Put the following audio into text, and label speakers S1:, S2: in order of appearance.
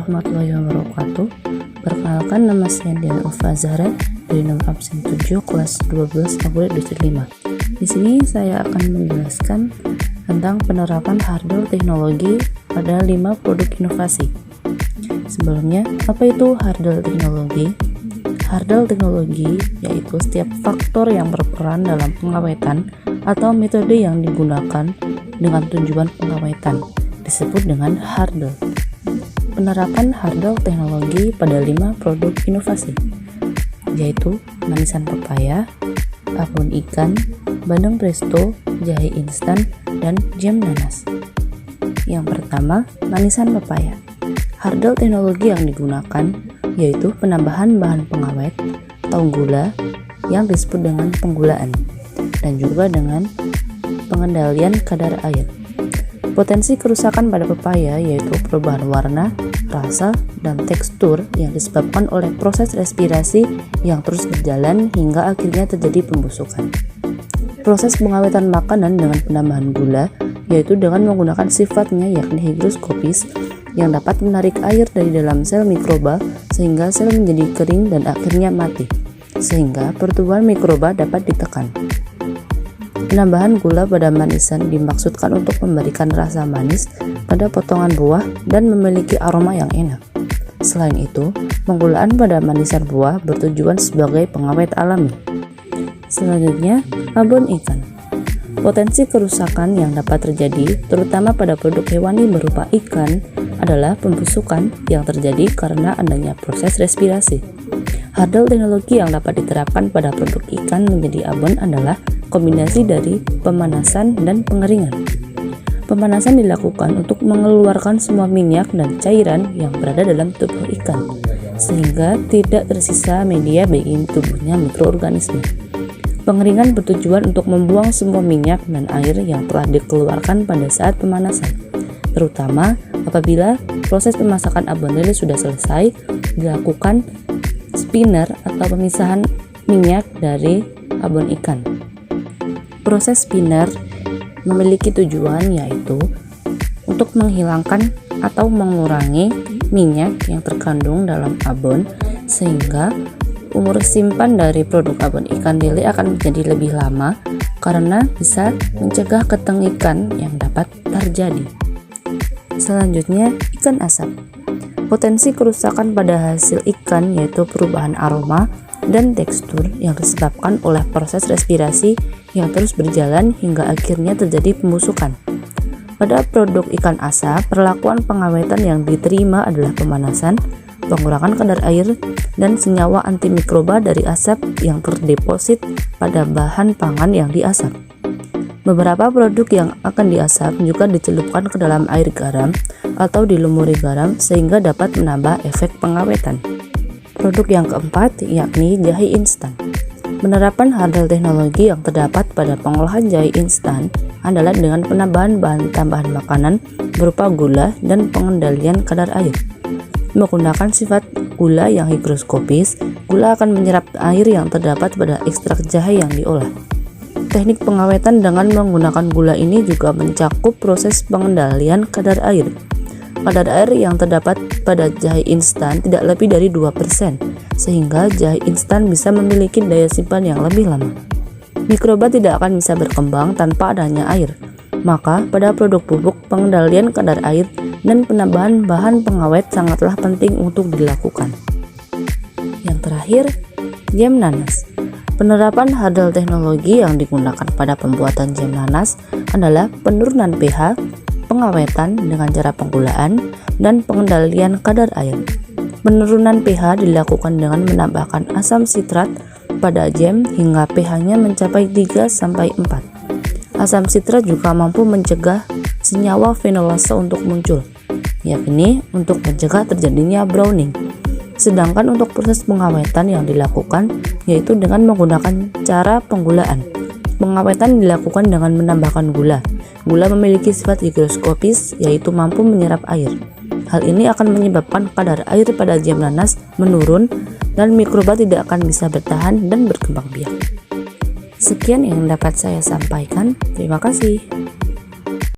S1: warahmatullahi wabarakatuh. Perkenalkan, nama saya Diana Ulfa Zahra dari nomor absen 7 kelas 12 Fakultas Industri 5. Di sini saya akan menjelaskan tentang penerapan hardware teknologi pada 5 produk inovasi. Sebelumnya, apa itu hardware teknologi? Hardware teknologi yaitu setiap faktor yang berperan dalam pengawetan atau metode yang digunakan dengan tujuan pengawetan disebut dengan hardware. Penerapan hardware teknologi pada 5 produk inovasi, yaitu manisan pepaya, abon ikan, bandeng presto, jahe instan, dan jam nanas. Yang pertama, manisan pepaya. Hardware teknologi yang digunakan yaitu penambahan bahan pengawet atau gula yang disebut dengan penggulaan, dan juga dengan pengendalian kadar air. Potensi kerusakan pada pepaya yaitu perubahan warna, rasa, dan tekstur yang disebabkan oleh proses respirasi yang terus berjalan hingga akhirnya terjadi pembusukan. Proses pengawetan makanan dengan penambahan gula yaitu dengan menggunakan sifatnya yakni higroskopis yang dapat menarik air dari dalam sel mikroba sehingga sel menjadi kering dan akhirnya mati, sehingga pertumbuhan mikroba dapat ditekan. Penambahan gula pada manisan dimaksudkan untuk memberikan rasa manis pada potongan buah dan memiliki aroma yang enak. Selain itu, penggulaan pada manisan buah bertujuan sebagai pengawet alami. Selanjutnya, abon ikan. Potensi kerusakan yang dapat terjadi terutama pada produk hewani berupa ikan adalah pembusukan yang terjadi karena adanya proses respirasi. Hardware teknologi yang dapat diterapkan pada produk ikan menjadi abon adalah kombinasi dari pemanasan dan pengeringan. Pemanasan dilakukan untuk mengeluarkan semua minyak dan cairan yang berada dalam tubuh ikan, sehingga tidak tersisa media bagi tubuhnya mikroorganisme. Pengeringan bertujuan untuk membuang semua minyak dan air yang telah dikeluarkan pada saat pemanasan, terutama apabila proses pemasakan abon lele sudah selesai, dilakukan spinner atau pemisahan minyak dari abon ikan. Proses spinner memiliki tujuan yaitu untuk menghilangkan atau mengurangi minyak yang terkandung dalam abon sehingga umur simpan dari produk abon ikan lele akan menjadi lebih lama karena bisa mencegah ketengikan yang dapat terjadi. Selanjutnya, ikan asap. Potensi kerusakan pada hasil ikan yaitu perubahan aroma dan tekstur yang disebabkan oleh proses respirasi yang terus berjalan hingga akhirnya terjadi pembusukan. Pada produk ikan asap, perlakuan pengawetan yang diterima adalah pemanasan, pengurangan kadar air, dan senyawa antimikroba dari asap yang terdeposit pada bahan pangan yang diasap. Beberapa produk yang akan diasap juga dicelupkan ke dalam air garam atau dilumuri garam sehingga dapat menambah efek pengawetan. Produk yang keempat yakni jahe instan. Penerapan hardware teknologi yang terdapat pada pengolahan jahe instan adalah dengan penambahan bahan tambahan makanan berupa gula dan pengendalian kadar air. Menggunakan sifat gula yang higroskopis, gula akan menyerap air yang terdapat pada ekstrak jahe yang diolah. Teknik pengawetan dengan menggunakan gula ini juga mencakup proses pengendalian kadar air. Kadar air yang terdapat pada jahe instan tidak lebih dari 2%, sehingga jahe instan bisa memiliki daya simpan yang lebih lama. Mikroba tidak akan bisa berkembang tanpa adanya air. Maka, pada produk pupuk, pengendalian kadar air dan penambahan bahan pengawet sangatlah penting untuk dilakukan. Yang terakhir, jam nanas. Penerapan hardware teknologi yang digunakan pada pembuatan jam nanas adalah penurunan pH, pengawetan dengan cara penggulaan, dan pengendalian kadar air. Penurunan pH dilakukan dengan menambahkan asam sitrat pada jam hingga pH-nya mencapai 3-4. Asam sitrat juga mampu mencegah senyawa fenolase untuk muncul, yakni untuk mencegah terjadinya browning. Sedangkan untuk proses pengawetan yang dilakukan yaitu dengan menggunakan cara penggulaan. Pengawetan dilakukan dengan menambahkan gula. Gula memiliki sifat higroskopis yaitu mampu menyerap air. Hal ini akan menyebabkan kadar air pada jam nanas menurun dan mikroba tidak akan bisa bertahan dan berkembang biak. Sekian yang dapat saya sampaikan. Terima kasih.